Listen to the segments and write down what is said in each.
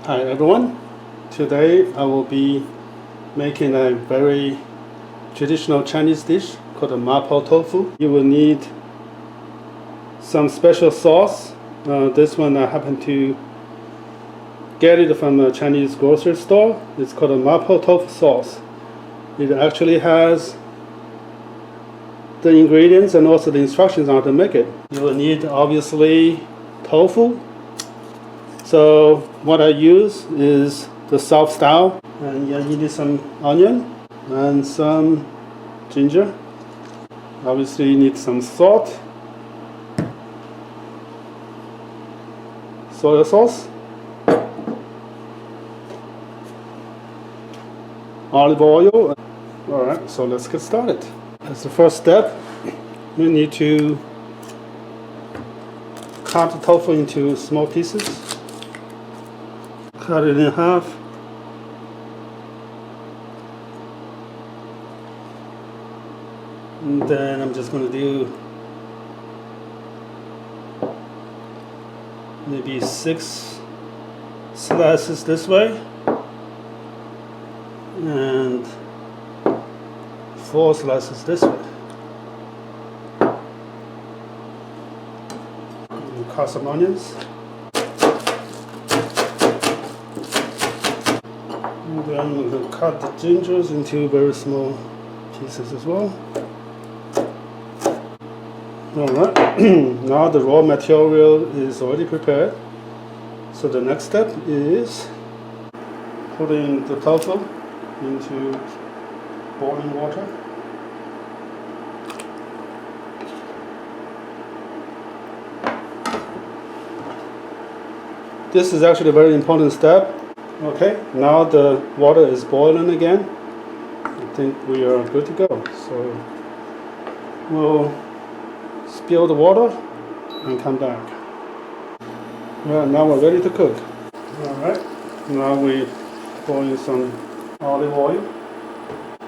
Hi everyone, today I will be making a very traditional Chinese dish called a Mapo Tofu. You will need some special sauce. This one I happen to get it from a Chinese grocery store. It's called a Mopo Tofu sauce. It actually has the ingredients and also the instructions on how to make it. You will need obviously tofu. So what I use is the soft style, and you need some onion and some ginger. Obviously you need some salt, soy sauce, olive oil. Alright, so let's get started. As the first step, we need to cut the tofu into small pieces. Cut it in half. And then I'm just going to do maybe 6 slices this way and 4 slices this way. And cut some onions. And then I'm going to cut the gingers into very small pieces as well. Alright, now the raw material is already prepared. So the next step is putting the tofu into boiling water. This is actually a very important step. Okay, now the water is boiling again. I think we are good to go. So we'll spill the water and come back. Well, now we're ready to cook. Alright, now we pour in some olive oil,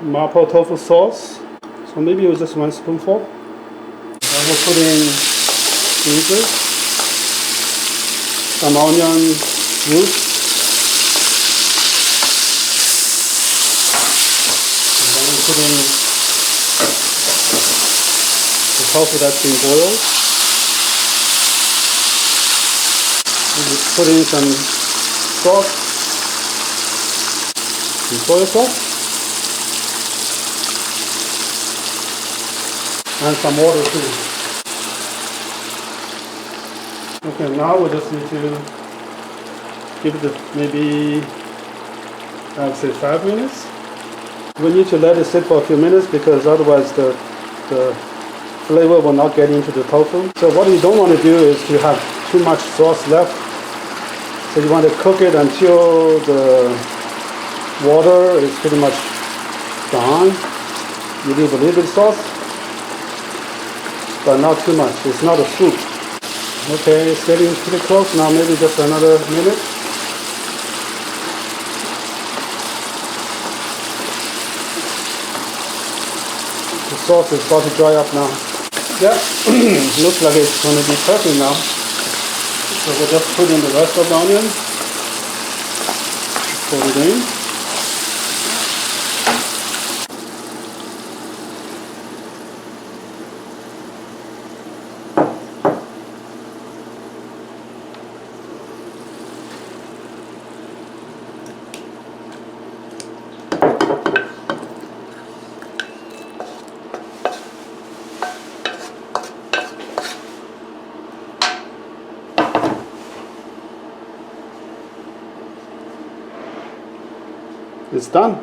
Mopo Tofu sauce. So maybe it was just 1 spoonful. I will put in ginger, some onion roots, and then we put in the tofu that's been boiled. And we put in some salt and soy sauce and some water too. Okay, now we just need to give it maybe, I would say 5 minutes. We need to let it sit for a few minutes because otherwise the flavor will not get into the tofu. So what you don't want to do is to have too much sauce left. So you want to cook it until the water is pretty much gone. You leave a little bit of sauce, but not too much. It's not a soup. Okay, it's getting pretty close now, maybe just another minute. The sauce is about to dry up now. Yeah, looks like it's going to be perfect now. So we'll just put in the rest of the onion. Put it in. It's done.